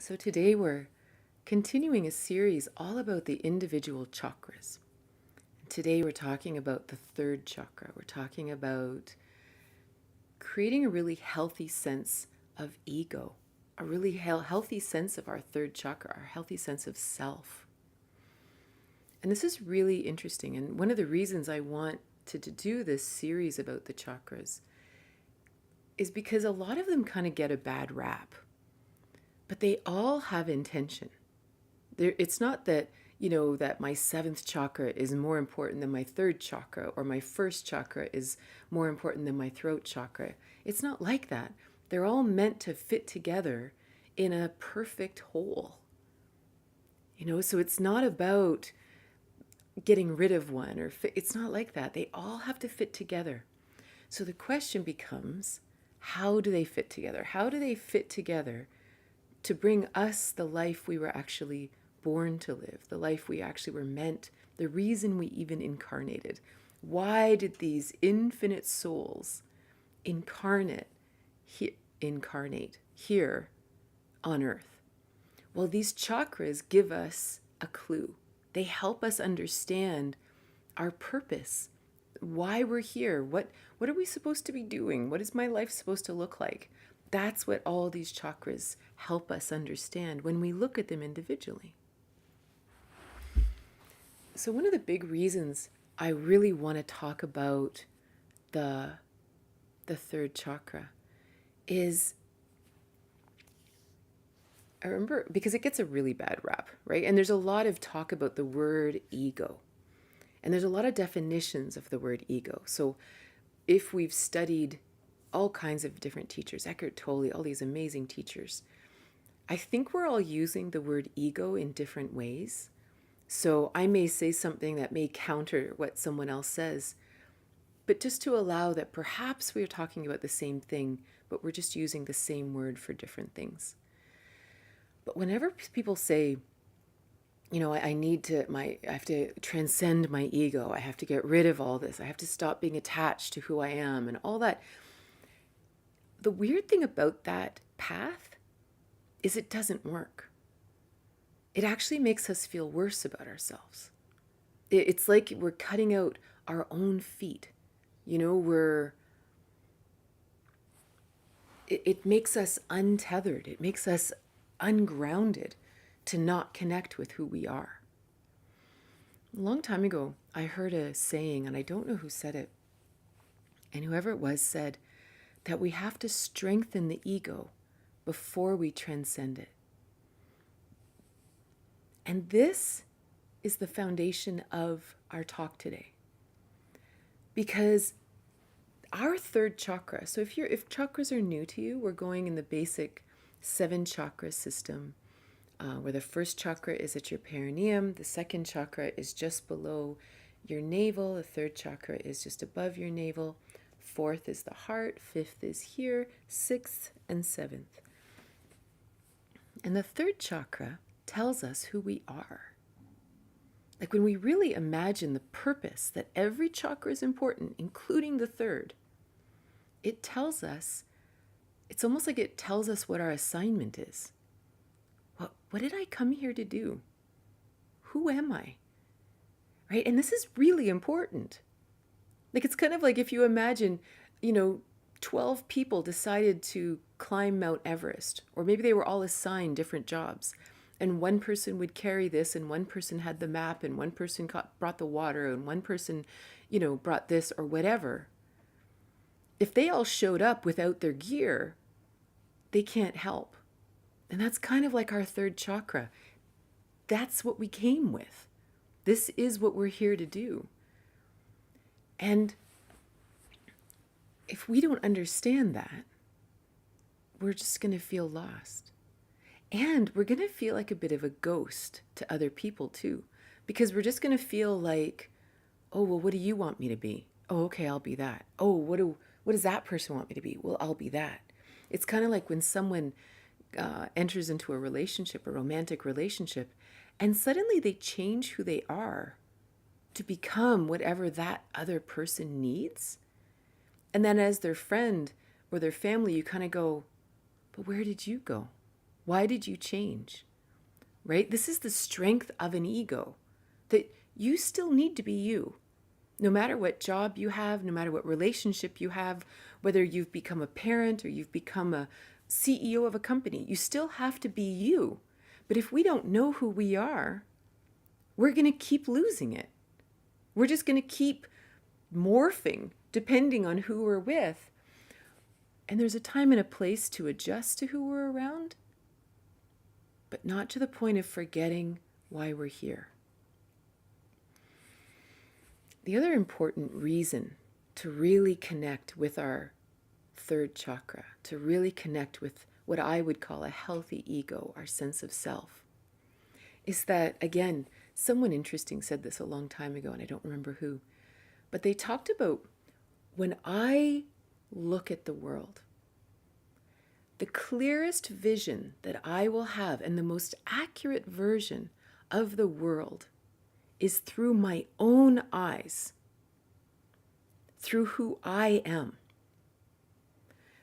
So today we're continuing a series all about the individual chakras. Today we're talking about the third chakra. We're talking about creating a really healthy sense of ego, a really healthy sense of our third chakra, our healthy sense of self. And this is really interesting. And one of the reasons I wanted to do this series about the chakras is because a lot of them kind of get a bad rap, but they all have intention. It's not that, that my seventh chakra is more important than my third chakra, or my first chakra is more important than my throat chakra. It's not like that. They're all meant to fit together in a perfect whole. So it's not about getting rid of one it's not like that. They all have to fit together. So the question becomes, how do they fit together? How do they fit together to bring us the life we were actually born to live, the life we actually were meant, the reason we even incarnated? Why did these infinite souls incarnate here on earth? Well, these chakras give us a clue. They help us understand our purpose, why we're here, what are we supposed to be doing, what is my life supposed to look like? That's what all these chakras help us understand when we look at them individually. So one of the big reasons I really want to talk about the third chakra is, I remember, because it gets a really bad rap, right? And there's a lot of talk about the word ego. And there's a lot of definitions of the word ego. So if we've studied all kinds of different teachers, Eckhart Tolle, all these amazing teachers, I think we're all using the word ego in different ways. So I may say something that may counter what someone else says, but just to allow that perhaps we're talking about the same thing, but we're just using the same word for different things. But whenever people say, I have to transcend my ego, I have to get rid of all this, I have to stop being attached to who I am and all that. The weird thing about that path is it doesn't work. It actually makes us feel worse about ourselves. It's like we're cutting out our own feet. It makes us untethered. It makes us ungrounded to not connect with who we are. A long time ago, I heard a saying, and I don't know who said it, and whoever it was said that we have to strengthen the ego before we transcend it. And this is the foundation of our talk today. Because our third chakra, so if chakras are new to you, we're going in the basic 7 chakra system, where the first chakra is at your perineum, the second chakra is just below your navel, the third chakra is just above your navel, fourth is the heart, fifth is here, sixth and seventh. And the third chakra tells us who we are. Like when we really imagine the purpose that every chakra is important, including the third, it tells us, it's almost like it tells us what our assignment is. What did I come here to do? Who am I? Right? And this is really important. Like it's kind of like if you imagine, 12 people decided to climb Mount Everest, or maybe they were all assigned different jobs. And one person would carry this, and one person had the map, and one person brought the water, and one person, brought this or whatever. If they all showed up without their gear, they can't help. And that's kind of like our third chakra. That's what we came with. This is what we're here to do. And if we don't understand that, we're just going to feel lost. And we're going to feel like a bit of a ghost to other people too, because we're just going to feel like, oh, well, what do you want me to be? Oh, okay, I'll be that. Oh, what does that person want me to be? Well, I'll be that. It's kind of like when someone enters into a relationship, a romantic relationship, and suddenly they change who they are to become whatever that other person needs. And then as their friend or their family, you kind of go, but where did you go? Why did you change? Right? This is the strength of an ego, that you still need to be you. No matter what job you have, no matter what relationship you have, whether you've become a parent or you've become a CEO of a company, you still have to be you. But if we don't know who we are, we're going to keep losing it. We're just going to keep morphing depending on who we're with. And there's a time and a place to adjust to who we're around, but not to the point of forgetting why we're here. The other important reason to really connect with our third chakra, to really connect with what I would call a healthy ego, our sense of self, is that, again, someone interesting said this a long time ago, and I don't remember who, but they talked about when I look at the world, the clearest vision that I will have and the most accurate version of the world is through my own eyes, through who I am.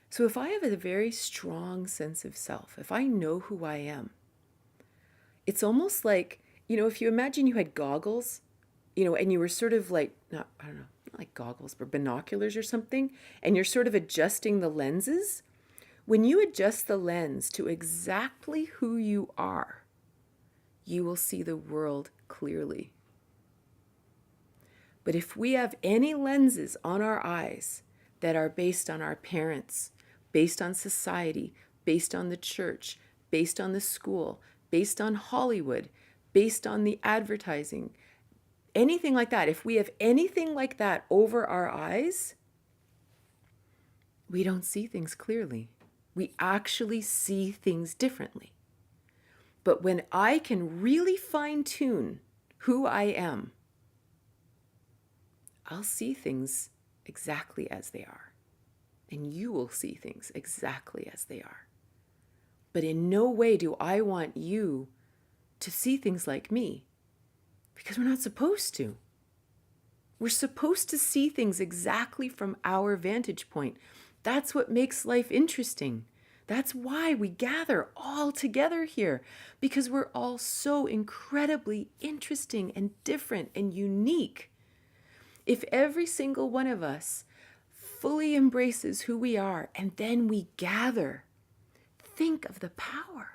So if I have a very strong sense of self, if I know who I am, it's almost like, if you imagine you had goggles, and you were sort of like, not like goggles, but binoculars or something, and you're sort of adjusting the lenses. When you adjust the lens to exactly who you are, you will see the world clearly. But if we have any lenses on our eyes that are based on our parents, based on society, based on the church, based on the school, based on Hollywood, based on the advertising, anything like that, if we have anything like that over our eyes, we don't see things clearly. We actually see things differently. But when I can really fine-tune who I am, I'll see things exactly as they are. And you will see things exactly as they are. But in no way do I want you to see things like me, because we're not supposed to. We're supposed to see things exactly from our vantage point. That's what makes life interesting. That's why we gather all together here, because we're all so incredibly interesting and different and unique. If every single one of us fully embraces who we are and then we gather, think of the power.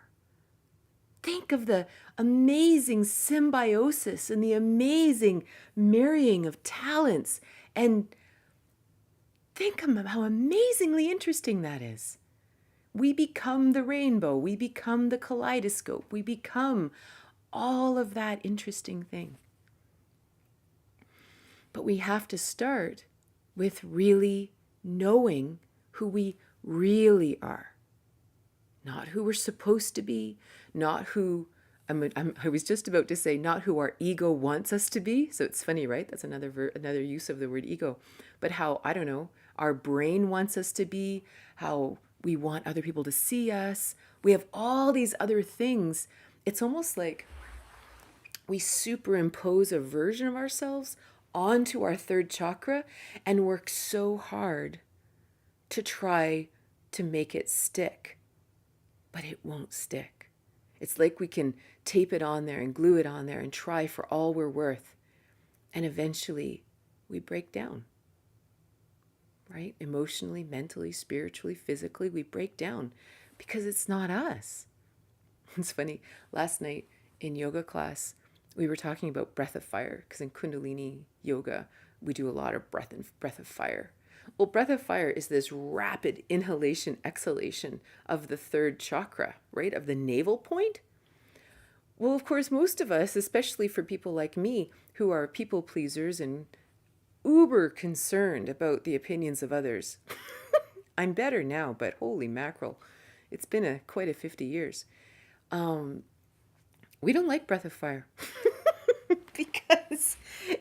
Think of the amazing symbiosis and the amazing marrying of talents, and think of how amazingly interesting that is. We become the rainbow, we become the kaleidoscope, we become all of that interesting thing. But we have to start with really knowing who we really are. Not who we're supposed to be, not who, I was just about to say, not who our ego wants us to be. So it's funny, right? That's another use of the word ego. But how, our brain wants us to be, how we want other people to see us. We have all these other things. It's almost like we superimpose a version of ourselves onto our third chakra and work so hard to try to make it stick. But it won't stick. It's like we can tape it on there and glue it on there and try for all we're worth. And eventually we break down. Right? Emotionally, mentally, spiritually, physically, we break down because it's not us. It's funny. Last night in yoga class, we were talking about breath of fire, because in Kundalini yoga, we do a lot of breath of fire. Well, breath of fire is this rapid inhalation, exhalation of the third chakra, right? Of the navel point. Well, of course, most of us, especially for people like me, who are people pleasers and uber concerned about the opinions of others. I'm better now, but holy mackerel, it's been quite a 50 years. We don't like breath of fire. Because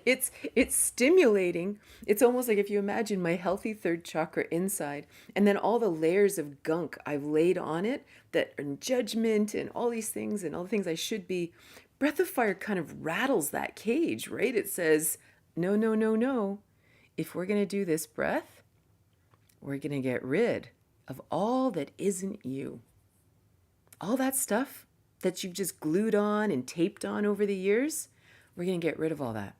it's stimulating. It's almost like if you imagine my healthy third chakra inside, and then all the layers of gunk I've laid on it that are judgment and all these things and all the things I should be, breath of fire kind of rattles that cage, right? It says, no, no, no, no. If we're going to do this breath, we're going to get rid of all that isn't you. all that stuff that you've just glued on and taped on over the years, we're going to get rid of all that.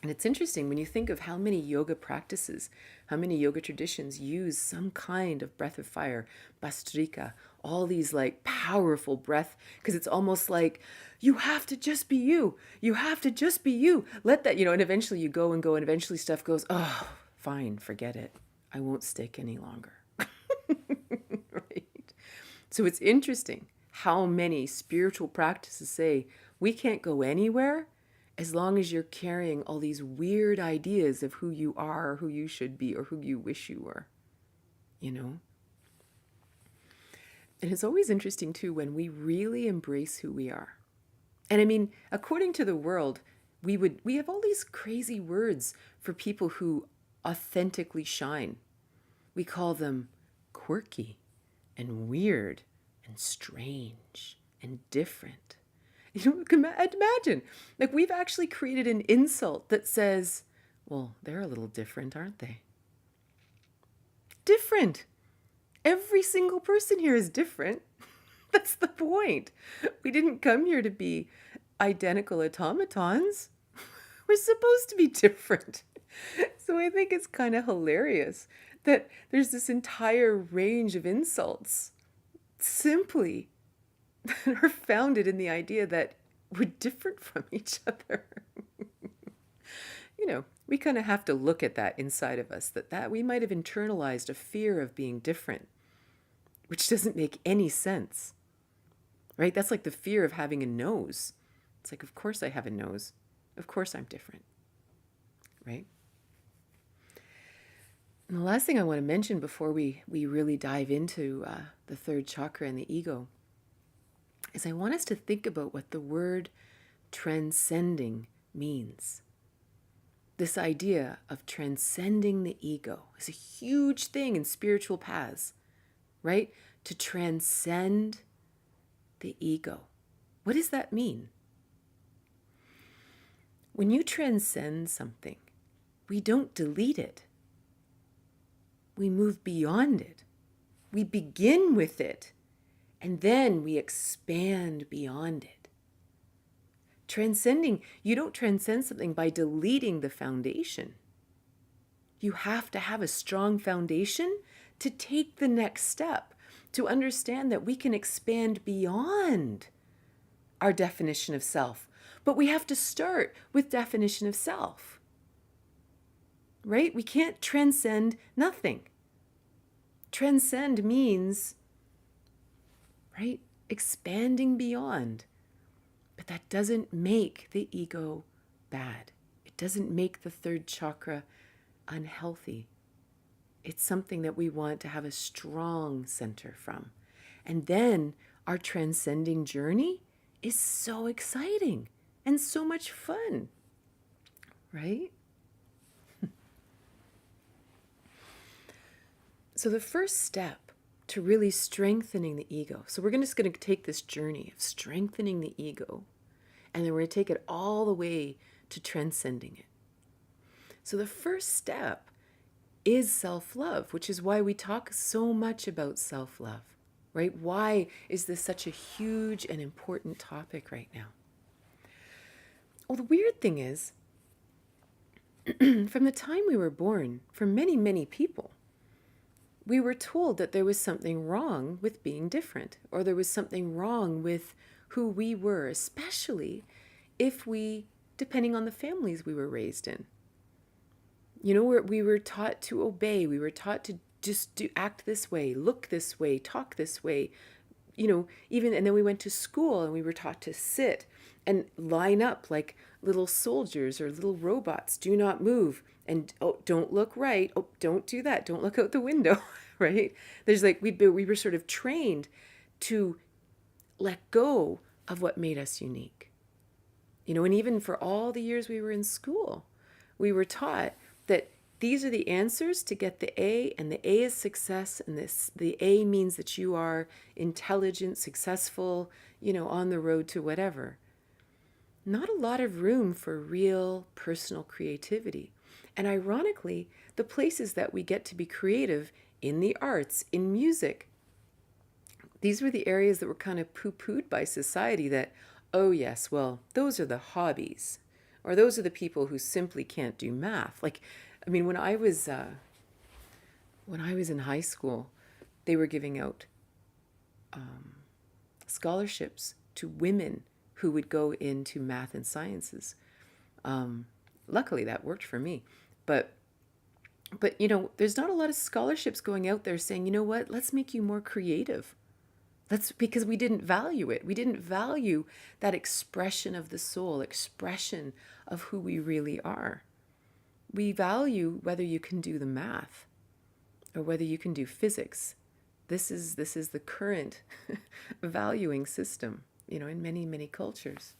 And it's interesting when you think of how many yoga practices, how many yoga traditions use some kind of breath of fire, bastrika, all these like powerful breath, because it's almost like you have to just be you. You have to just be you. Let that, and eventually you go and go, and eventually stuff goes, oh, fine, forget it. I won't stick any longer. Right? So it's interesting how many spiritual practices say we can't go anywhere as long as you're carrying all these weird ideas of who you are, or who you should be, or who you wish you were, And it's always interesting, too, when we really embrace who we are. And I mean, according to the world, we have all these crazy words for people who authentically shine. We call them quirky and weird and strange and different. Imagine, like we've actually created an insult that says, well, they're a little different, aren't they? Different. Every single person here is different. That's the point. We didn't come here to be identical automatons. We're supposed to be different. So I think it's kind of hilarious that there's this entire range of insults simply are founded in the idea that we're different from each other. We kind of have to look at that inside of us, that we might have internalized a fear of being different, which doesn't make any sense, right? That's like the fear of having a nose. It's like, of course I have a nose. Of course I'm different, right? And the last thing I want to mention before we really dive into the third chakra and the ego is I want us to think about what the word transcending means. This idea of transcending the ego is a huge thing in spiritual paths, right? To transcend the ego. What does that mean? When you transcend something, we don't delete it. We move beyond it. We begin with it. And then we expand beyond it. Transcending, you don't transcend something by deleting the foundation. You have to have a strong foundation to take the next step, to understand that we can expand beyond our definition of self. But we have to start with definition of self. Right? We can't transcend nothing. Transcend means, right, expanding beyond. But that doesn't make the ego bad. It doesn't make the third chakra unhealthy. It's something that we want to have a strong center from. And then our transcending journey is so exciting and so much fun, right? So the first step to really strengthening the ego. So we're just going to take this journey of strengthening the ego, and then we're going to take it all the way to transcending it. So the first step is self-love, which is why we talk so much about self-love, right? Why is this such a huge and important topic right now? Well, the weird thing is, from the time we were born, for many, many people, we were told that there was something wrong with being different, or there was something wrong with who we were, especially if we, depending on the families we were raised in. We were taught to obey. We were taught to just act this way, look this way, talk this way, and then we went to school and we were taught to sit and line up like little soldiers or little robots. Do not move. And don't look right. Oh, don't do that. Don't look out the window, right? There's we were sort of trained to let go of what made us unique. And even for all the years we were in school, we were taught that these are the answers to get the A, and the A is success, and the A means that you are intelligent, successful, on the road to whatever. Not a lot of room for real personal creativity. And ironically, the places that we get to be creative in the arts, in music, These were the areas that were kind of poo-pooed by society that, oh yes, well, those are the hobbies, or those are the people who simply can't do math. Like, I mean, when I was in high school, they were giving out scholarships to women who would go into math and sciences. Luckily, that worked for me. But you know, there's not a lot of scholarships going out there saying, you know what, let's make you more creative. That's because we didn't value it. We didn't value that expression of the soul, expression of who we really are. We value whether you can do the math or whether you can do physics. This is the current valuing system, you know, in many, many cultures.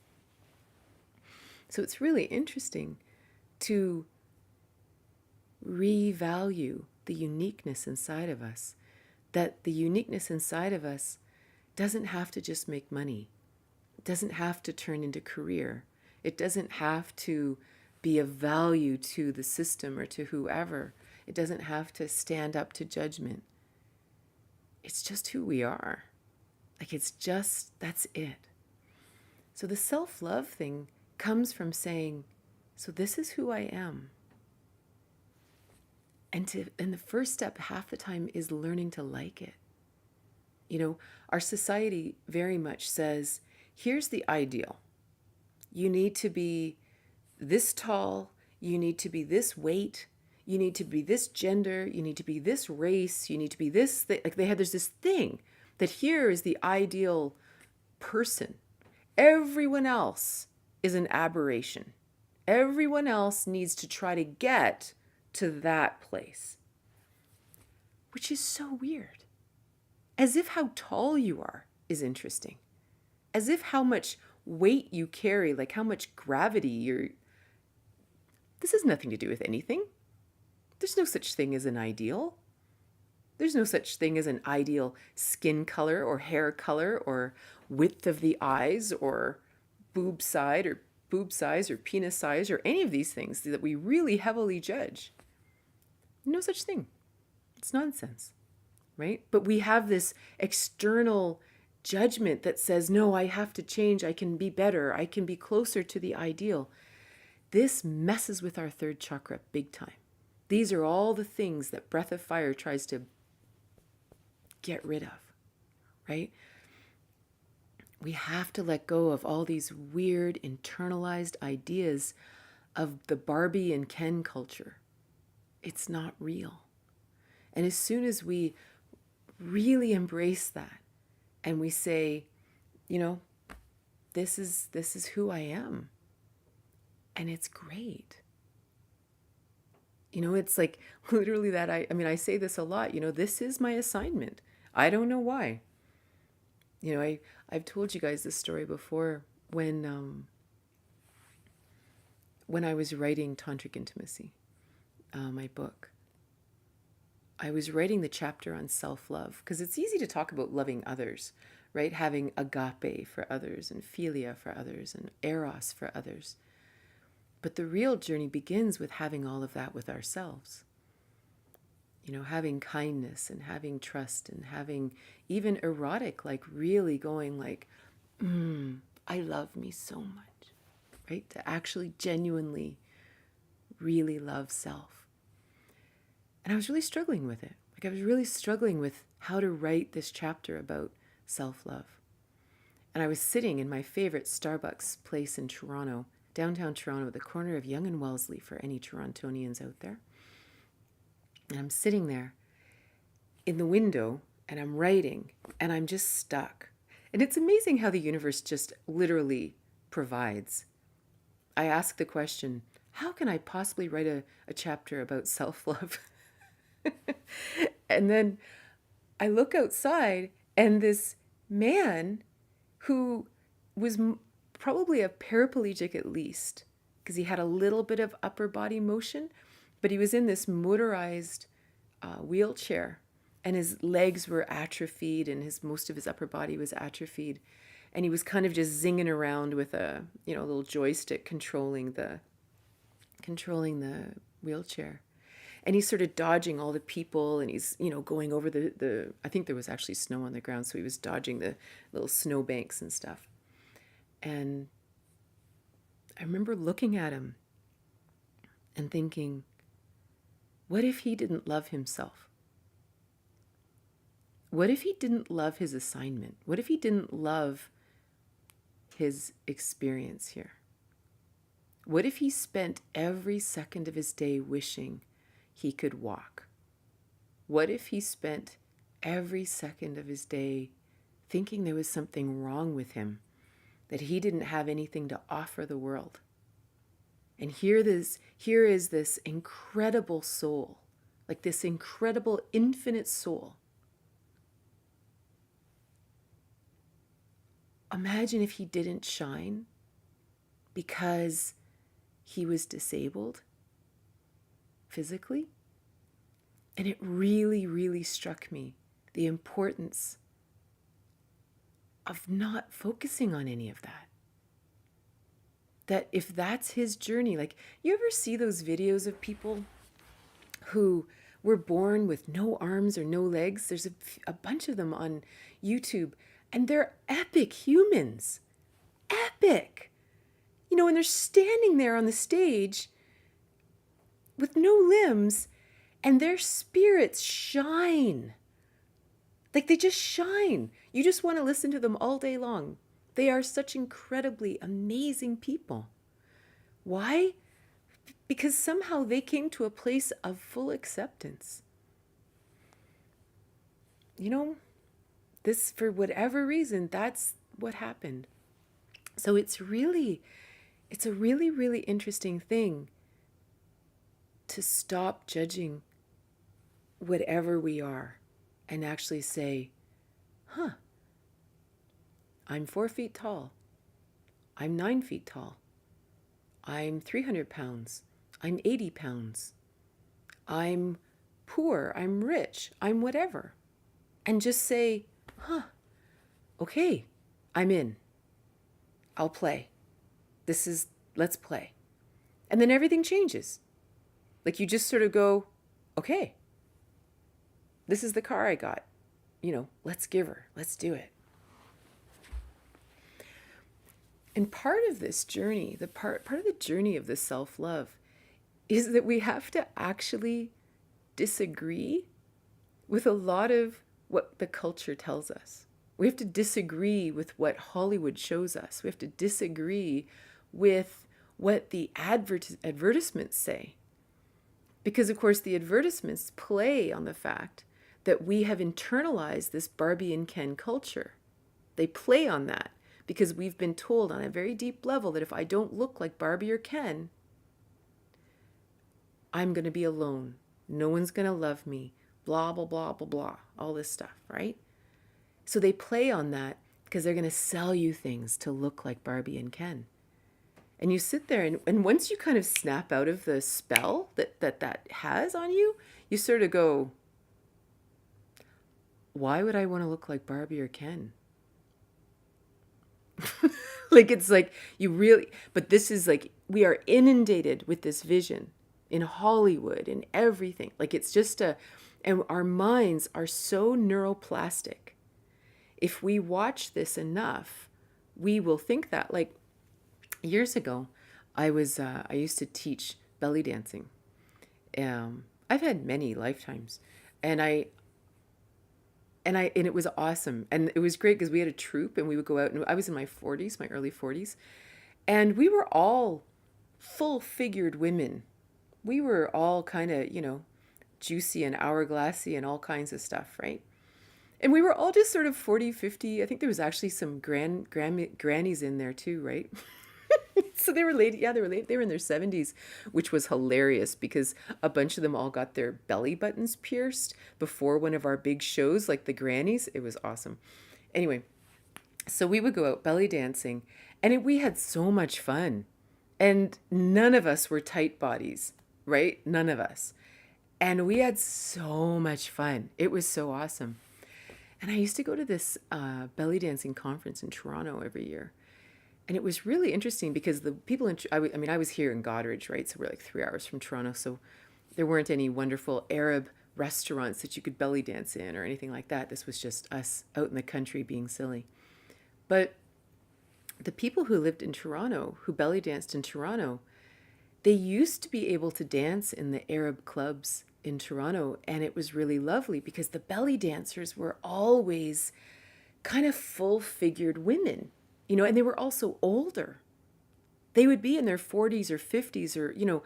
So it's really interesting to revalue the uniqueness inside of us, that the uniqueness inside of us doesn't have to just make money. It doesn't have to turn into career. It doesn't have to be of value to the system or to whoever. It doesn't have to stand up to judgment. It's just who we are. Like, it's just, that's it. So the self-love thing comes from saying, so this is who I am. And the first step half the time is learning to like it. You know, our society very much says, here's the ideal. You need to be this tall, you need to be this weight, you need to be this gender, you need to be this race, you need to be this, like there's this thing that here is the ideal person. Everyone else is an aberration. Everyone else needs to try to get to that place, which is so weird. As if how tall you are is interesting. As if how much weight you carry, like how much gravity you're... This has nothing to do with anything. There's no such thing as an ideal. There's no such thing as an ideal skin color or hair color or width of the eyes or boob size or penis size or any of these things that we really heavily judge. No such thing. It's nonsense, right? But we have this external judgment that says, no, I have to change. I can be better. I can be closer to the ideal. This messes with our third chakra big time. These are all the things that Breath of Fire tries to get rid of, right? We have to let go of all these weird internalized ideas of the Barbie and Ken culture. It's not real. And as soon as we really embrace that and we say, you know, this is who I am, and it's great. You know, it's like literally that I mean, I say this a lot, you know, this is my assignment. I don't know why. You know, I've told you guys this story before when I was writing Tantric Intimacy, my book. I was writing the chapter on self-love because it's easy to talk about loving others, right? Having agape for others and philia for others and eros for others. But the real journey begins with having all of that with ourselves. You know, having kindness and having trust and having even erotic, like really going like, I love me so much, right? To actually genuinely really love self. And I was really struggling with it. Like I was really struggling with how to write this chapter about self-love. And I was sitting in my favorite Starbucks place in Toronto, downtown Toronto, at the corner of Yonge and Wellesley for any Torontonians out there. And I'm sitting there in the window and I'm writing and I'm just stuck. And it's amazing how the universe just literally provides. I ask the question, how can I possibly write a chapter about self-love? And then I look outside and this man who was probably a paraplegic at least, because he had a little bit of upper body motion, but he was in this motorized wheelchair and his legs were atrophied and most of his upper body was atrophied. And he was kind of just zinging around with a, you know, little joystick controlling the wheelchair. and he's sort of dodging all the people, and he's, going over I think there was actually snow on the ground, so he was dodging the little snow banks and stuff. And I remember looking at him and thinking, what if he didn't love himself? What if he didn't love his assignment? What if he didn't love his experience here? What if he spent every second of his day wishing he could walk? What if he spent every second of his day thinking there was something wrong with him, that he didn't have anything to offer the world? And here is this incredible soul, like this incredible infinite soul. Imagine if he didn't shine because he was disabled physically. And it really, really struck me the importance of not focusing on any of that. That if that's his journey, like, you ever see those videos of people who were born with no arms or no legs? There's a bunch of them on YouTube, and they're epic humans. Epic. And they're standing there on the stage with no limbs, and their spirits shine. Like, they just shine. You just want to listen to them all day long. They are such incredibly amazing people. Why? Because somehow they came to a place of full acceptance. This, for whatever reason, that's what happened. So it's a really, really interesting thing to stop judging whatever we are and actually say, I'm 4 feet tall. I'm 9 feet tall. I'm 300 pounds. I'm 80 pounds. I'm poor. I'm rich. I'm whatever. And just say, okay, I'm in. I'll play. Let's play. And then everything changes. Like, you just sort of go, okay, this is the car I got. Let's give her. Let's do it. And part of this journey, part of the journey of the self-love, is that we have to actually disagree with a lot of what the culture tells us. We have to disagree with what Hollywood shows us. We have to disagree with what the advertisements say. Because, of course, the advertisements play on the fact that we have internalized this Barbie and Ken culture. They play on that because we've been told on a very deep level that if I don't look like Barbie or Ken, I'm going to be alone. No one's going to love me. Blah, blah, blah, blah, blah. All this stuff, right? So they play on that because they're going to sell you things to look like Barbie and Ken. And you sit there, and once you kind of snap out of the spell that has on you, you sort of go, why would I want to look like Barbie or Ken? Like, it's like but this is like, we are inundated with this vision in Hollywood and everything. Like, it's just and our minds are so neuroplastic. If we watch this enough, we will think that. Like, years ago, I used to teach belly dancing. I've had many lifetimes, and it was awesome. And it was great because we had a troupe, and we would go out, and I was in my early 40s, and we were all full-figured women. We were all kind of, juicy and hourglassy and all kinds of stuff, right? And we were all just sort of 40, 50. I think there was actually some grannies in there too, right? So they were late. Yeah, they were late. They were in their 70s, which was hilarious because a bunch of them all got their belly buttons pierced before one of our big shows, like the grannies. It was awesome. Anyway, so we would go out belly dancing, and we had so much fun. And none of us were tight bodies, right? None of us. And we had so much fun. It was so awesome. And I used to go to this belly dancing conference in Toronto every year. And it was really interesting because the people I was here in Goderich, right? So we're like 3 hours from Toronto. So There weren't any wonderful Arab restaurants that you could belly dance in or anything like that. This was just us out in the country being silly. But the people who lived in Toronto, who belly danced in Toronto, they used to be able to dance in the Arab clubs in Toronto, and it was really lovely because the belly dancers were always kind of full-figured women, and they were also older. They would be in their 40s or 50s or,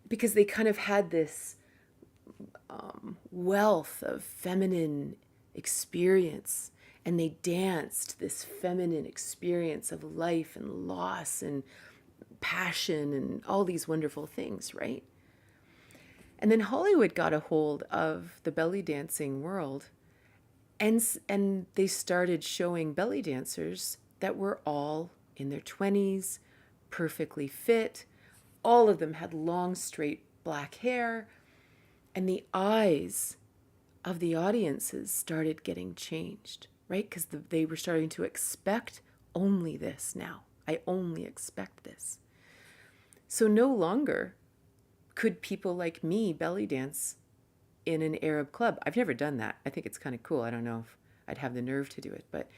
because they kind of had this wealth of feminine experience, and they danced this feminine experience of life and loss and passion and all these wonderful things, right? And then Hollywood got a hold of the belly dancing world, and they started showing belly dancers that were all in their 20s, perfectly fit. All of them had long, straight black hair, and the eyes of the audiences started getting changed, right? Because they were starting to expect only this now. I only expect this. So no longer could people like me belly dance in an Arab club. I've never done that. I think it's kind of cool. I don't know if I'd have the nerve to do it, but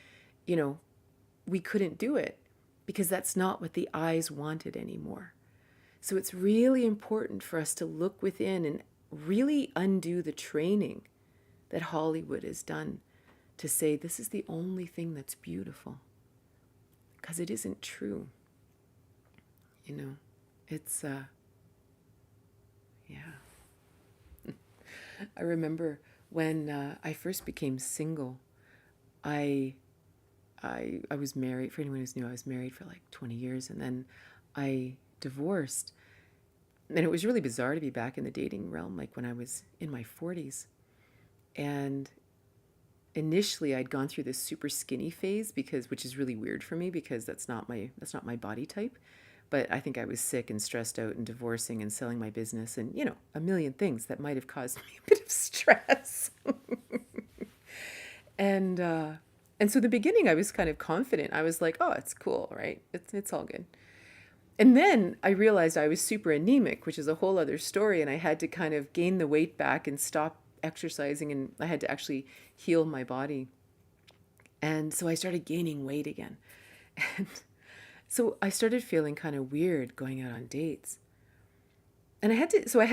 we couldn't do it because that's not what the eyes wanted anymore. So it's really important for us to look within and really undo the training that Hollywood has done to say this is the only thing that's beautiful, because it isn't true. It's yeah. I remember when I first became single, I was married. For anyone who's new, I was married for like 20 years, and then I divorced. And it was really bizarre to be back in the dating realm, like when I was in my 40s. And initially, I'd gone through this super skinny phase which is really weird for me because that's not my body type. But I think I was sick and stressed out and divorcing and selling my business and, a million things that might have caused me a bit of stress. And so in the beginning, I was kind of confident. I was like, oh, it's cool, right? It's all good. And then I realized I was super anemic, which is a whole other story. And I had to kind of gain the weight back and stop exercising. And I had to actually heal my body. And so I started gaining weight again. And so I started feeling kind of weird going out on dates. And I had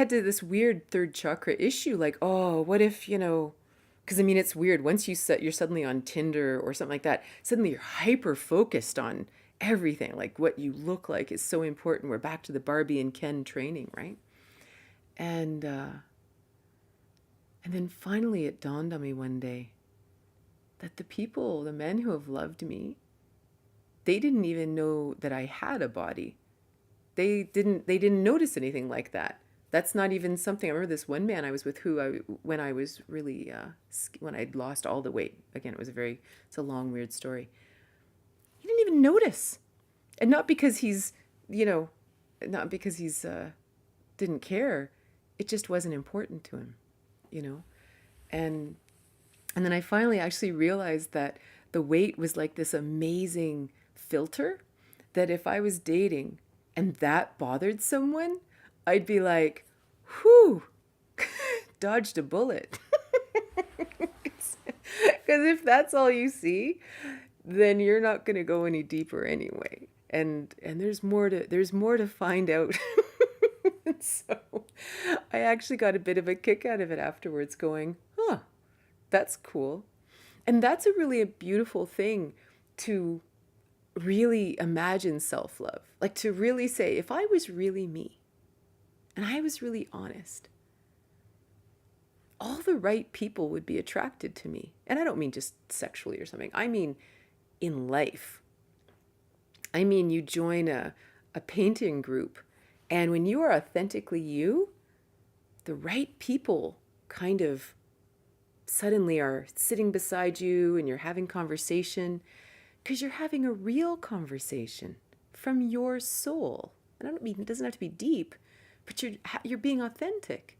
this weird third chakra issue, like, oh, what if, because it's weird. Once you're suddenly on Tinder or something like that, suddenly you're hyper focused on everything. Like what you look like is so important. We're back to the Barbie and Ken training, right? And then finally it dawned on me one day that the men who have loved me, they didn't even know that I had a body. They didn't notice anything like that. That's not even something. I remember this one man I was with when I was really, when I'd lost all the weight. Again, it's a long, weird story. He didn't even notice. And not because he's didn't care. It just wasn't important to him, And then I finally actually realized that the weight was like this amazing filter that if I was dating and that bothered someone, I'd be like, whew, dodged a bullet. Because if that's all you see, then you're not going to go any deeper anyway. And there's more to find out. So I actually got a bit of a kick out of it afterwards, going, huh, that's cool. And that's a beautiful thing to really imagine self-love. Like to really say, if I was really me and I was really honest, all the right people would be attracted to me. And I don't mean just sexually or something. I mean in life. I mean, you join a painting group, and when you are authentically you, the right people kind of suddenly are sitting beside you and you're having conversation because you're having a real conversation from your soul. And I don't mean, it doesn't have to be deep, but you're being authentic.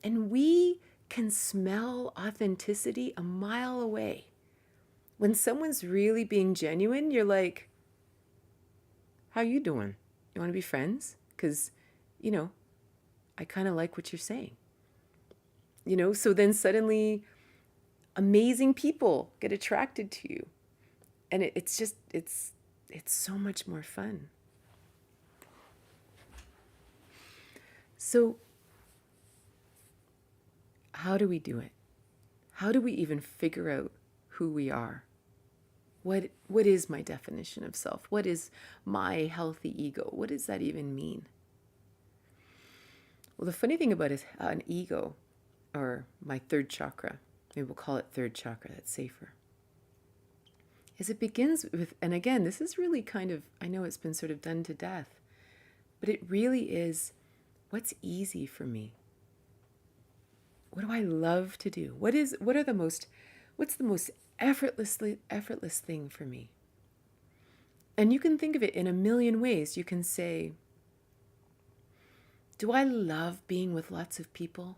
And we can smell authenticity a mile away. When someone's really being genuine, you're like, how you doing? You want to be friends? Because, I kind of like what you're saying. So then suddenly amazing people get attracted to you. And it's so much more fun. So how do we do it? How do we even figure out who we are? What is my definition of self? What is my healthy ego? What does that even mean? Well, the funny thing about an ego, or my third chakra, maybe we'll call it third chakra, that's safer, is it begins with, and again, this is really kind of, I know it's been sort of done to death, but it really is, what's easy for me? What do I love to do? What's the most effortless thing for me? And you can think of it in a million ways. You can say, do I love being with lots of people?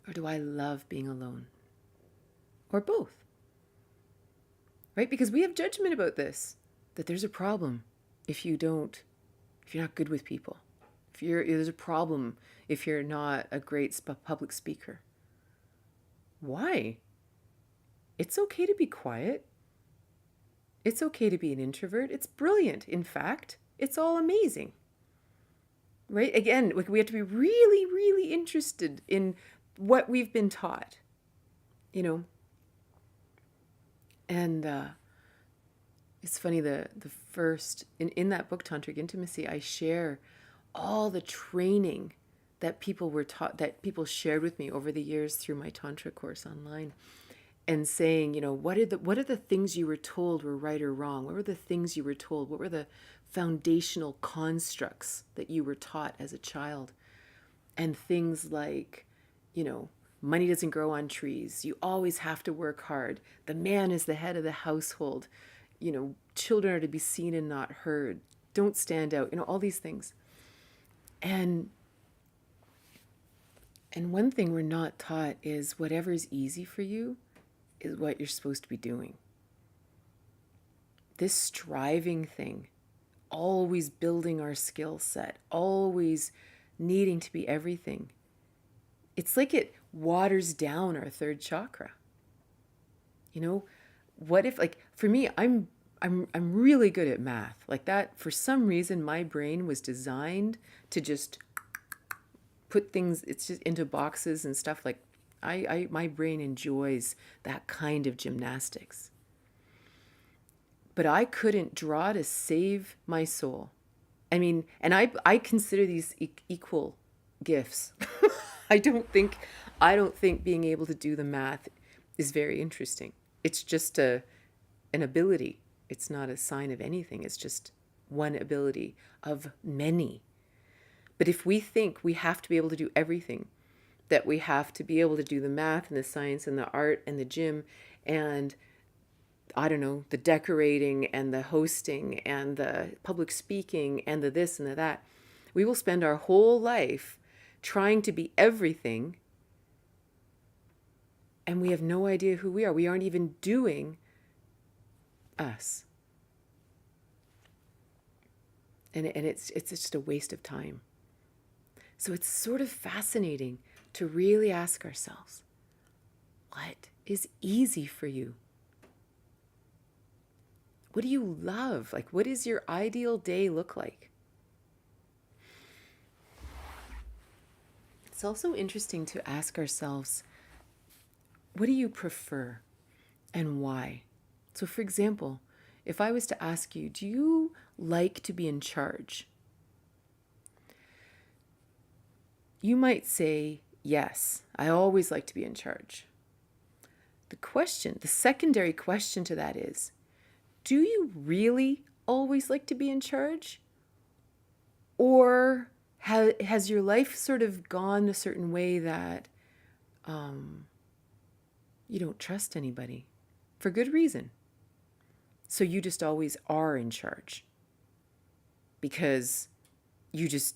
Or do I love being alone? Or both? Right? Because we have judgment about this, that there's a problem if you're not good with people. There's a problem if you're not a great public speaker. Why? It's okay to be quiet. It's okay to be an introvert. It's brilliant. In fact, it's all amazing. Right? Again, we have to be really, really interested in what we've been taught, And it's funny, the first, in that book, Tantric Intimacy, I share all the training that people were taught, that people shared with me over the years through my Tantra course online, and saying, what are the things you were told were right or wrong? What were the things you were told? What were the foundational constructs that you were taught as a child? And things like, money doesn't grow on trees. You always have to work hard. The man is the head of the household. Children are to be seen and not heard. Don't stand out. All these things. And one thing we're not taught is whatever's easy for you is what you're supposed to be doing. This striving thing, always building our skill set, always needing to be everything. It's like it waters down our third chakra. What if, for me, I'm really good at math. Like that, for some reason, my brain was designed to just put things, it's just into boxes and stuff. Like my brain enjoys that kind of gymnastics. But I couldn't draw to save my soul. I mean, and I consider these equal gifts. I don't think being able to do the math is very interesting. It's just an ability. It's not a sign of anything. It's just one ability of many. But if we think we have to be able to do everything, that we have to be able to do the math and the science and the art and the gym and, I don't know, the decorating and the hosting and the public speaking and the this and the that, we will spend our whole life trying to be everything, and we have no idea who we are. We aren't even doing us. And it's just a waste of time. So it's sort of fascinating to really ask ourselves, what is easy for you? What do you love? What does your ideal day look like? It's also interesting to ask ourselves, what do you prefer and why? So for example, if I was to ask you, do you like to be in charge? You might say, yes, I always like to be in charge. The secondary question to that is, do you really always like to be in charge? Or has your life sort of gone a certain way that you don't trust anybody for good reason? So you just always are in charge because it's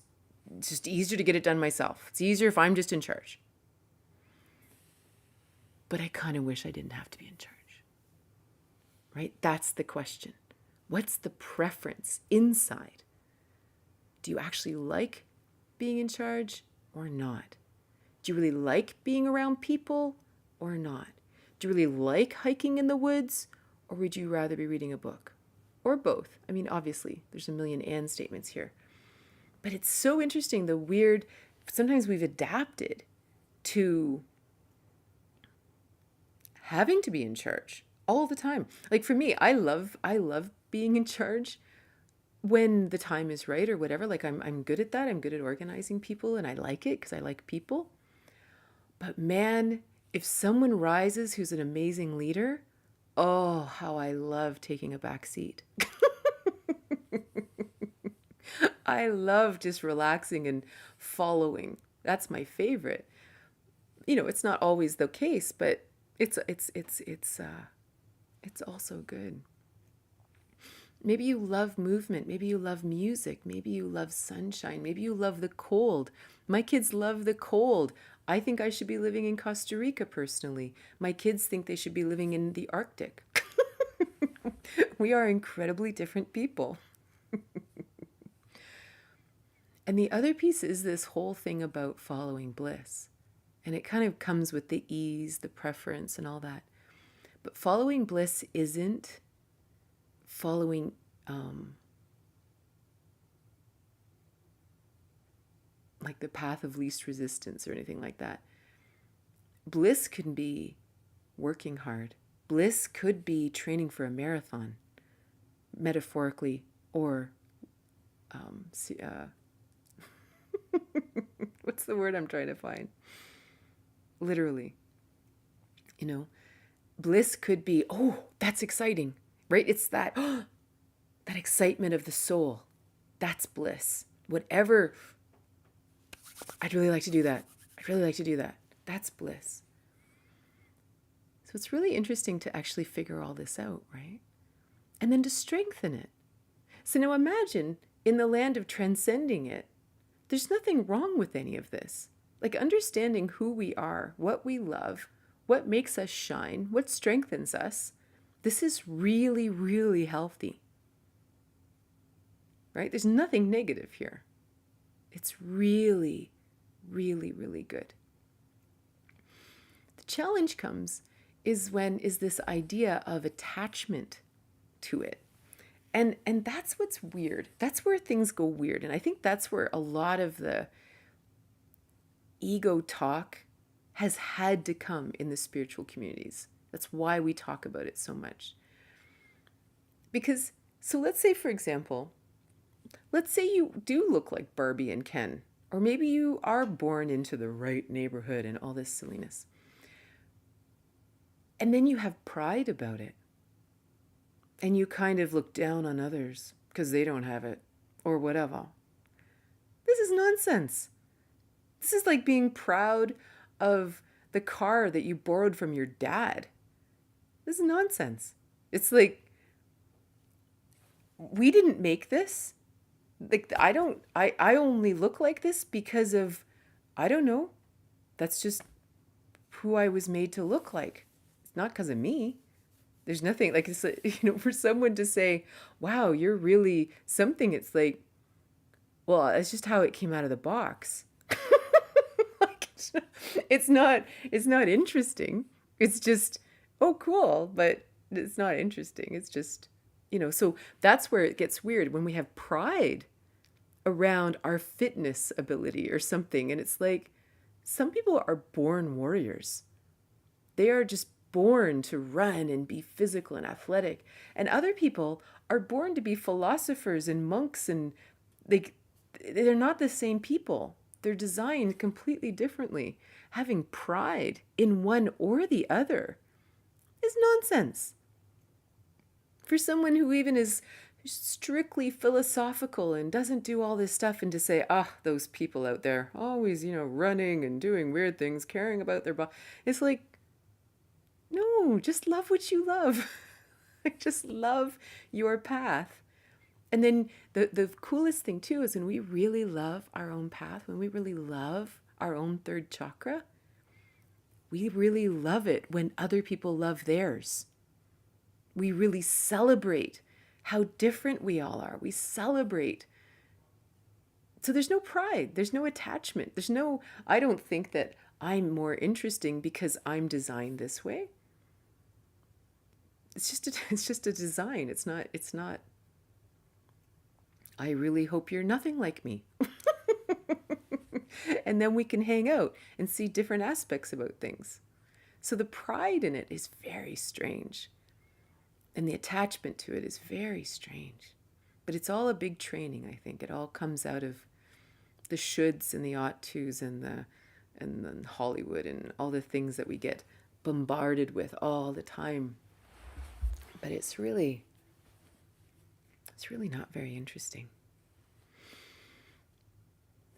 just easier to get it done myself. It's easier if I'm just in charge. But I kind of wish I didn't have to be in charge. Right? That's the question. What's the preference inside? Do you actually like being in charge? or not? Do you really like being around people or not? Do you really like hiking in the woods, or would you rather be reading a book? Or both. I mean, obviously, there's a million and statements here. But it's so interesting, the weird, sometimes we've adapted to having to be in charge all the time. Like for me, I love being in charge when the time is right or whatever. Like I'm good at that. I'm good at organizing people and I like it because I like people. But man, if someone rises who's an amazing leader, oh, how I love taking a back seat. I love just relaxing and following. That's my favorite. It's not always the case, but it's also good. Maybe you love movement. Maybe you love music. Maybe you love sunshine. Maybe you love the cold. My kids love the cold. I think I should be living in Costa Rica personally. My kids think they should be living in the Arctic. We are incredibly different people. And the other piece is this whole thing about following bliss. And it kind of comes with the ease, the preference, and all that. But following bliss isn't following like the path of least resistance or anything like that. Bliss can be working hard. Bliss could be training for a marathon, metaphorically, or what's the word I'm trying to find? Literally. Bliss could be, oh, that's exciting, right? It's that, that excitement of the soul. That's bliss. Whatever, I'd really like to do that. I'd really like to do that. That's bliss. So it's really interesting to actually figure all this out, right? And then to strengthen it. So now imagine in the land of transcending it, there's nothing wrong with any of this. Like understanding who we are, what we love, what makes us shine, what strengthens us. This is really, really healthy. Right? There's nothing negative here. It's really, really, really good. The challenge comes is this idea of attachment to it. And that's what's weird. That's where things go weird. And I think that's where a lot of the ego talk has had to come in the spiritual communities. That's why we talk about it so much. Because, so let's say, for example, let's say you do look like Barbie and Ken, or maybe you are born into the right neighborhood and all this silliness. And then you have pride about it. And you kind of look down on others because they don't have it, or whatever. This is nonsense. This is like being proud of the car that you borrowed from your dad. This is nonsense. It's like, we didn't make this. Like, I only look like this because of, I don't know. That's just who I was made to look like. It's not because of me. There's nothing like, it's, for someone to say, wow, you're really something. It's like, well, it's just how it came out of the box. Like, it's not interesting. It's just, oh, cool. But it's not interesting. It's just, so that's where it gets weird when we have pride around our fitness ability or something. And it's like, some people are born warriors. They are just born to run and be physical and athletic. And other people are born to be philosophers and monks, and they're not the same people. They're designed completely differently. Having pride in one or the other is nonsense. For someone who even is strictly philosophical and doesn't do all this stuff, and to say, those people out there always, running and doing weird things, caring about their body. It's like, no, just love what you love. Just love your path. And then the coolest thing too is when we really love our own path, when we really love our own third chakra, we really love it when other people love theirs. We really celebrate how different we all are. We celebrate So there's no pride, there's no attachment, I don't think that I'm more interesting because I'm designed this way. It's just a design. It's not, I really hope you're nothing like me. And then we can hang out and see different aspects about things. So the pride in it is very strange. And the attachment to it is very strange. But it's all a big training, I think. It all comes out of the shoulds and the ought tos and then Hollywood and all the things that we get bombarded with all the time. But it's really not very interesting.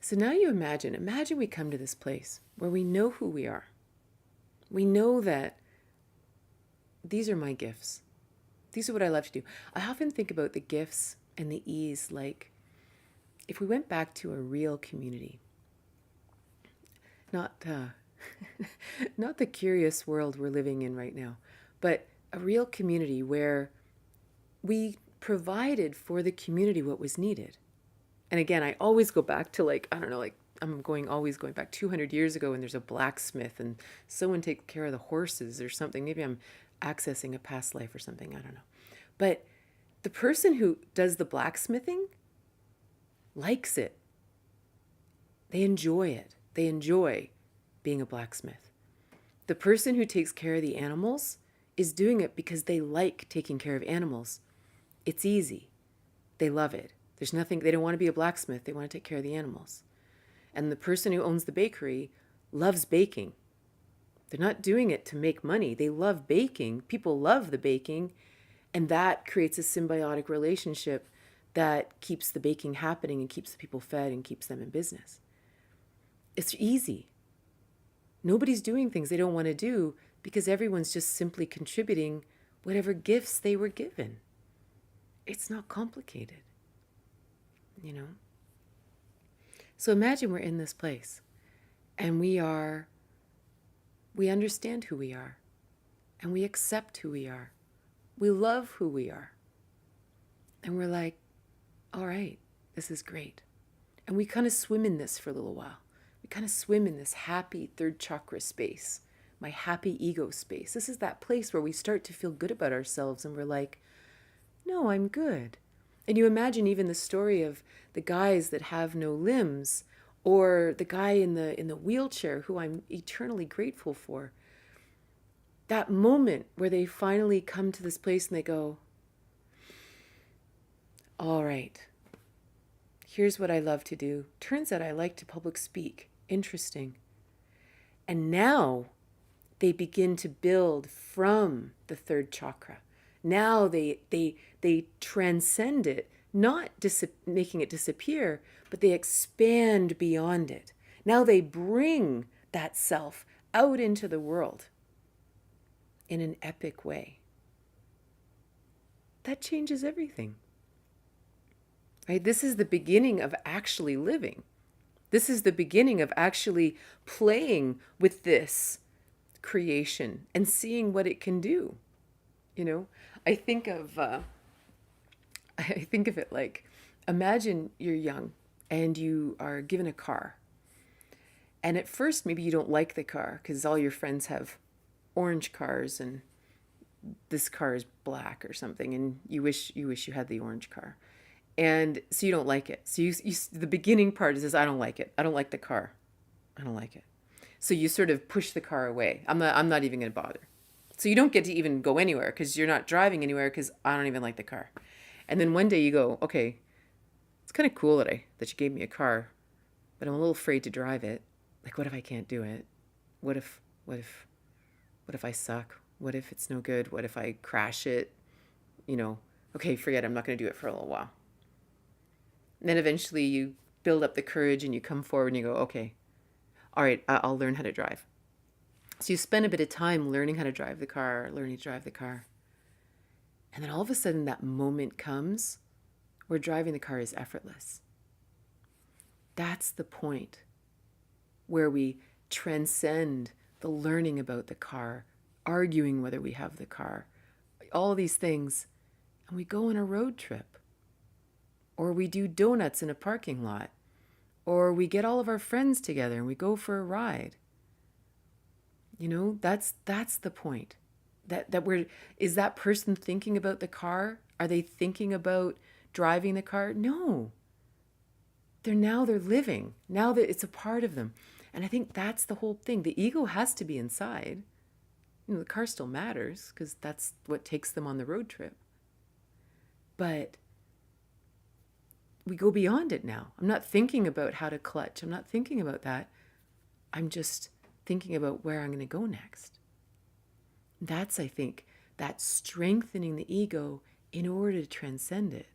So now you imagine we come to this place where we know who we are. We know that these are my gifts. These are what I love to do. I often think about the gifts and the ease, like if we went back to a real community, not not the curious world we're living in right now, but a real community where we provided for the community what was needed. And again, I always go back to always going back 200 years ago, and there's a blacksmith and someone takes care of the horses or something. Maybe I'm accessing a past life or something. I don't know. But the person who does the blacksmithing likes it. They enjoy it. They enjoy being a blacksmith. The person who takes care of the animals is doing it because they like taking care of animals. It's easy. They love it. There's nothing, they don't want to be a blacksmith. They want to take care of the animals. And the person who owns the bakery loves baking. They're not doing it to make money. They love baking. People love the baking. And that creates a symbiotic relationship that keeps the baking happening and keeps the people fed and keeps them in business. It's easy. Nobody's doing things they don't want to do because everyone's just simply contributing whatever gifts they were given. It's not complicated, you know? So imagine we're in this place and we understand who we are and we accept who we are. We love who we are. And we're like, all right, this is great. And we kind of swim in this for a little while. We kind of swim in this happy third chakra space, my happy ego space. This is that place where we start to feel good about ourselves and we're like, no, I'm good. And you imagine even the story of the guys that have no limbs, or the guy in the wheelchair who I'm eternally grateful for. That moment where they finally come to this place and they go, all right, here's what I love to do. Turns out I like to public speak. Interesting. And now they begin to build from the third chakra. Now they transcend it, not making it disappear, but they expand beyond it. Now they bring that self out into the world in an epic way. That changes everything. Right? This is the beginning of actually living. This is the beginning of actually playing with this creation and seeing what it can do. You know, I think of it like, imagine you're young and you are given a car. And at first, maybe you don't like the car because all your friends have orange cars and this car is black or something, and you wish you had the orange car. And so you don't like it. So the beginning part is I don't like it. I don't like the car. I don't like it. So you sort of push the car away. I'm not even going to bother. So you don't get to even go anywhere because you're not driving anywhere because I don't even like the car. And then one day you go, okay, it's kind of cool that you gave me a car, but I'm a little afraid to drive it. Like, what if I can't do it? What if I suck? What if it's no good? What if I crash it? You know, okay, forget it. I'm not going to do it for a little while. And then eventually you build up the courage and you come forward and you go, okay, all right, I'll learn how to drive. So you spend a bit of time learning how to drive the car, And then all of a sudden that moment comes where driving the car is effortless. That's the point where we transcend the learning about the car, arguing whether we have the car, all these things, and we go on a road trip. Or we do donuts in a parking lot. Or we get all of our friends together and we go for a ride. You know, that's the point. Is that person thinking about the car? Are they thinking about driving the car? No. They're living. Now that it's a part of them. And I think that's the whole thing. The ego has to be inside. You know, the car still matters because that's what takes them on the road trip. But we go beyond it now. I'm not thinking about how to clutch. I'm not thinking about that. I'm just thinking about where I'm going to go next. That's, I think, that strengthening the ego in order to transcend it.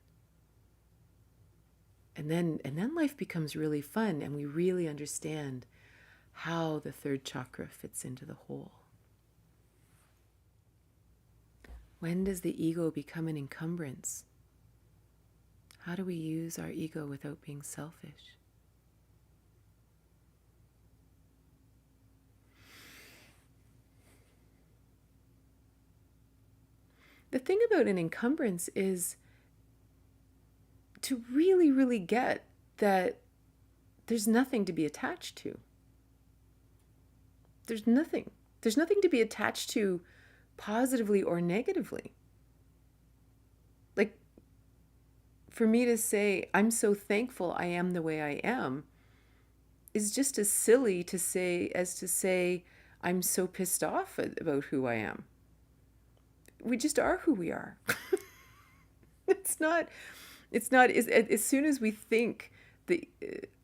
And then life becomes really fun, and we really understand how the third chakra fits into the whole. When does the ego become an encumbrance? How do we use our ego without being selfish? The thing about an encumbrance is to really, really get that there's nothing to be attached to. There's nothing. There's nothing to be attached to positively or negatively. Like, for me to say, I'm so thankful I am the way I am, is just as silly to say, I'm so pissed off about who I am. We just are who we are. It's not, as soon as we think that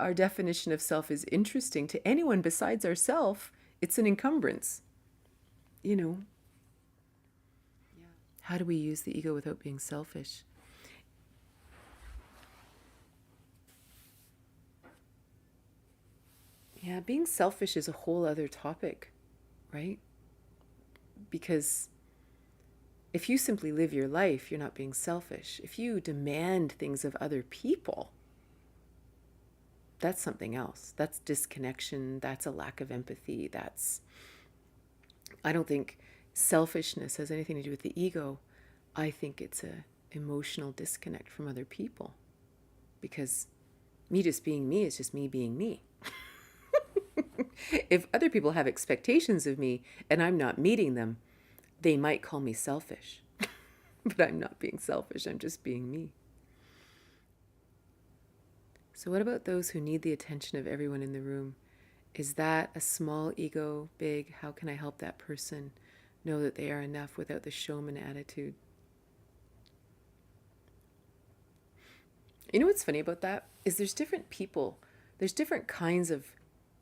our definition of self is interesting to anyone besides ourselves, it's an encumbrance. You know? Yeah. How do we use the ego without being selfish? Yeah, being selfish is a whole other topic, right? Because if you simply live your life, you're not being selfish. If you demand things of other people, that's something else. That's disconnection. That's a lack of empathy. I don't think selfishness has anything to do with the ego. I think it's a emotional disconnect from other people. Because me just being me is just me being me. If other people have expectations of me and I'm not meeting them, they might call me selfish. But I'm not being selfish. I'm just being me. So what about those who need the attention of everyone in the room? Is that a small ego, big? How can I help that person know that they are enough without the showman attitude? You know what's funny about that? Is there's different people. There's different kinds of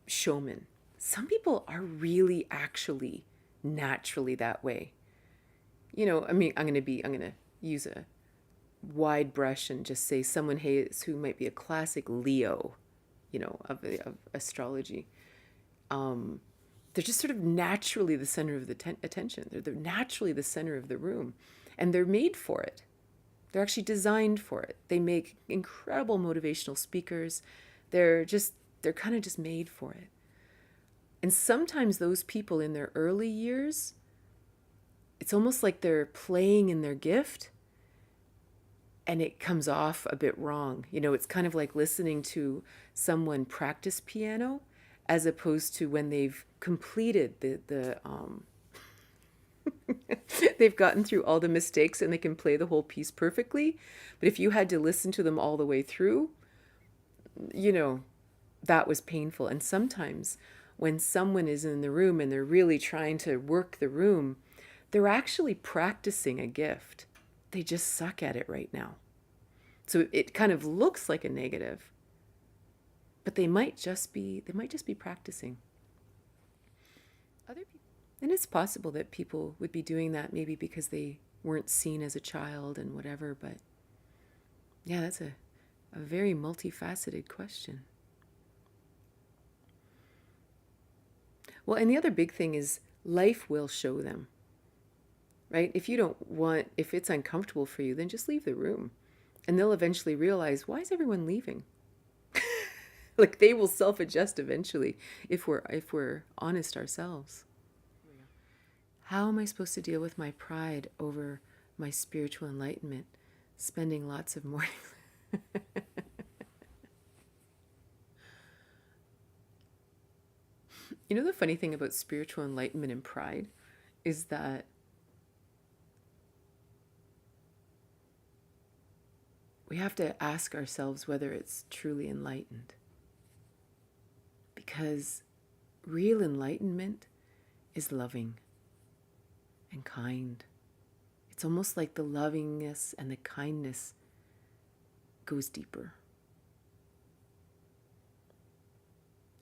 showmen. Some people are really actually naturally that way. You know, I mean, I'm going to use a wide brush and just say someone who might be a classic Leo, you know, of astrology. They're just sort of naturally the center of the attention. They're naturally the center of the room, and they're made for it. They're actually designed for it. They make incredible motivational speakers. They're kind of just made for it. And sometimes those people in their early years, it's almost like they're playing in their gift and it comes off a bit wrong. You know, it's kind of like listening to someone practice piano as opposed to when they've completed they've gotten through all the mistakes and they can play the whole piece perfectly. But if you had to listen to them all the way through, you know, that was painful. And sometimes when someone is in the room and they're really trying to work the room, they're actually practicing a gift. They just suck at it right now. So it kind of looks like a negative, but they might just be practicing. Other people, and it's possible that people would be doing that maybe because they weren't seen as a child and whatever, but yeah, that's a very multifaceted question. Well, and the other big thing is life will show them, right? If it's uncomfortable for you, then just leave the room. And they'll eventually realize, why is everyone leaving? Like they will self-adjust eventually if we're honest ourselves. How am I supposed to deal with my pride over my spiritual enlightenment? Spending lots of mornings. You know, the funny thing about spiritual enlightenment and pride is that we have to ask ourselves whether it's truly enlightened. Because real enlightenment is loving and kind. It's almost like the lovingness and the kindness goes deeper.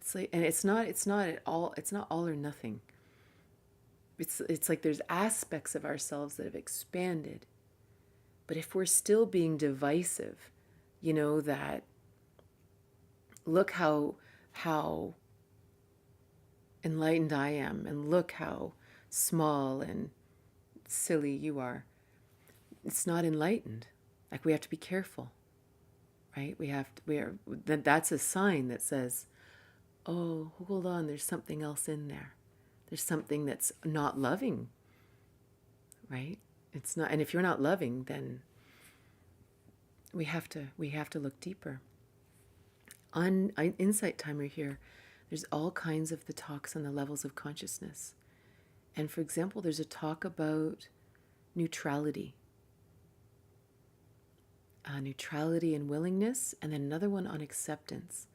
It's like, and it's not all or nothing. It's like there's aspects of ourselves that have expanded. But if we're still being divisive, you know, that look how enlightened I am, and look how small and silly you are. It's not enlightened. Like, we have to be careful, right? That's a sign that says, oh, hold on, there's something else in there. There's something that's not loving, right? It's not, and if you're not loving, then we have to look deeper. On Insight Timer here, there's all kinds of the talks on the levels of consciousness. And for example, there's a talk about neutrality. Neutrality and willingness, and then another one on acceptance.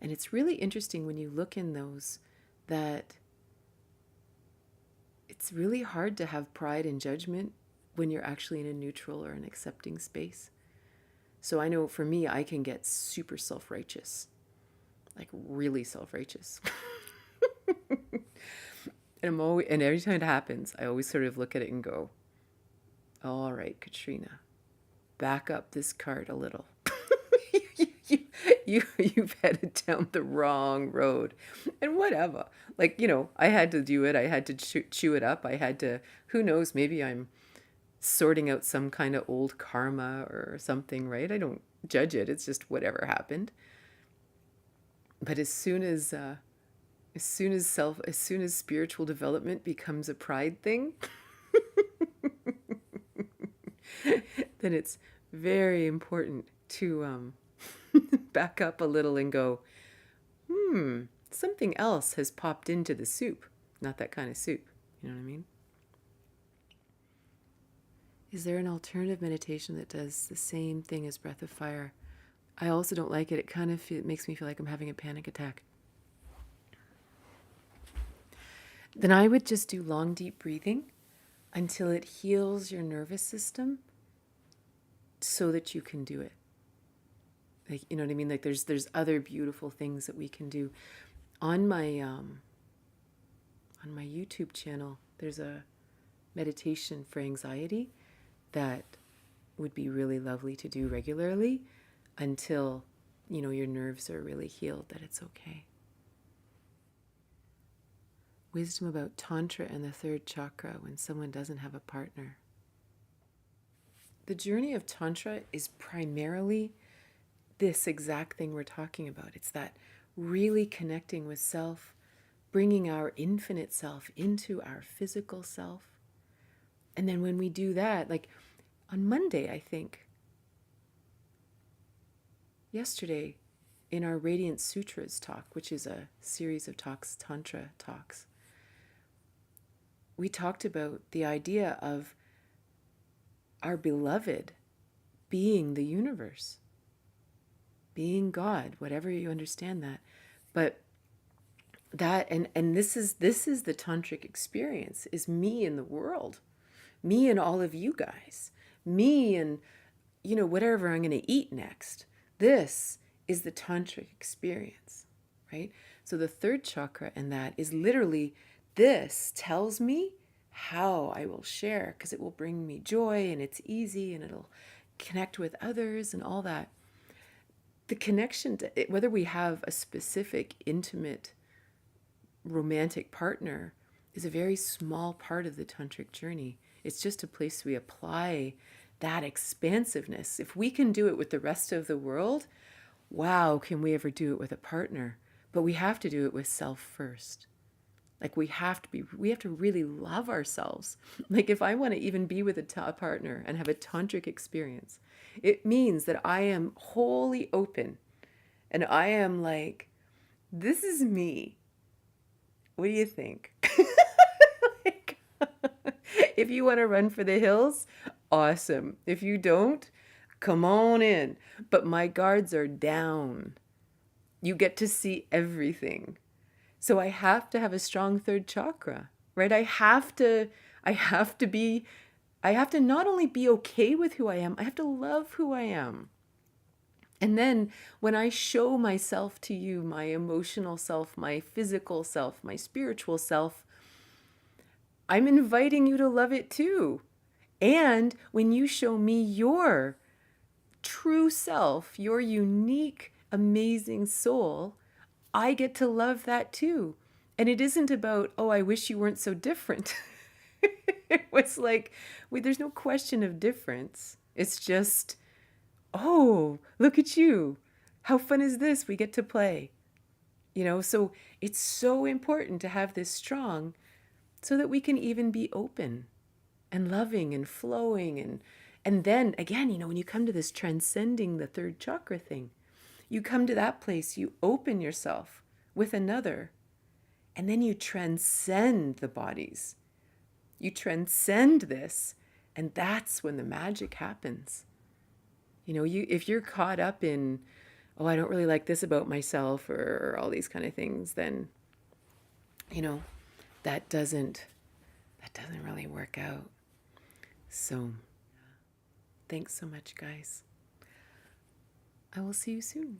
And it's really interesting when you look in those that it's really hard to have pride and judgment when you're actually in a neutral or an accepting space. So I know for me, I can get super self-righteous, like really self-righteous. And every time it happens, I always sort of look at it and go, all right, Katrina, back up this cart a little. You've headed down the wrong road, and whatever. Like, you know, I had to do it. I had to chew it up. I had to, who knows, maybe I'm sorting out some kind of old karma or something, right? I don't judge it. It's just whatever happened. But as soon as spiritual development becomes a pride thing, then it's very important to back up a little and go, something else has popped into the soup. Not that kind of soup. You know what I mean? Is there an alternative meditation that does the same thing as breath of fire? I also don't like it. It makes me feel like I'm having a panic attack. Then I would just do long, deep breathing until it heals your nervous system so that you can do it. Like, you know what I mean? Like, there's other beautiful things that we can do. On my YouTube channel, there's a meditation for anxiety that would be really lovely to do regularly until, you know, your nerves are really healed, that it's okay. Wisdom about Tantra and the third chakra when someone doesn't have a partner. The journey of Tantra is primarily this exact thing we're talking about. It's that really connecting with self, bringing our infinite self into our physical self. And then when we do that, like on Monday, I think, yesterday, in our Radiant Sutras talk, which is a series of talks, Tantra talks, we talked about the idea of our beloved being the universe, being God, whatever you understand that. But that, and this is the tantric experience, is me in the world, me and all of you guys, me and, you know, whatever I'm going to eat next. This is the tantric experience, right? So the third chakra in that is literally, this tells me how I will share, because it will bring me joy and it's easy and it'll connect with others and all that. The connection to it, whether we have a specific intimate romantic partner, is a very small part of the tantric journey. It's just a place we apply that expansiveness. If we can do it with the rest of the world, wow, can we ever do it with a partner? But we have to do it with self first. Like we have to really love ourselves. Like if I want to even be with a partner and have a tantric experience, it means that I am wholly open and I am like, this is me. What do you think? Like, if you want to run for the hills, awesome. If you don't, come on in. But my guards are down. You get to see everything. So I have to have a strong third chakra, right? I have to not only be okay with who I am, I have to love who I am. And then when I show myself to you, my emotional self, my physical self, my spiritual self, I'm inviting you to love it too. And when you show me your true self, your unique, amazing soul, I get to love that too. And it isn't about, oh, I wish you weren't so different. It was like, wait, there's no question of difference. It's just, oh, look at you. How fun is this? We get to play. So it's so important to have this strong so that we can even be open and loving and flowing. And then again, when you come to this transcending the third chakra thing, you come to that place, you open yourself with another, and then you transcend the bodies. You transcend this, and that's when the magic happens. If you're caught up in, oh, I don't really like this about myself or all these kind of things, then, that doesn't really work out. So, thanks so much, guys. I will see you soon.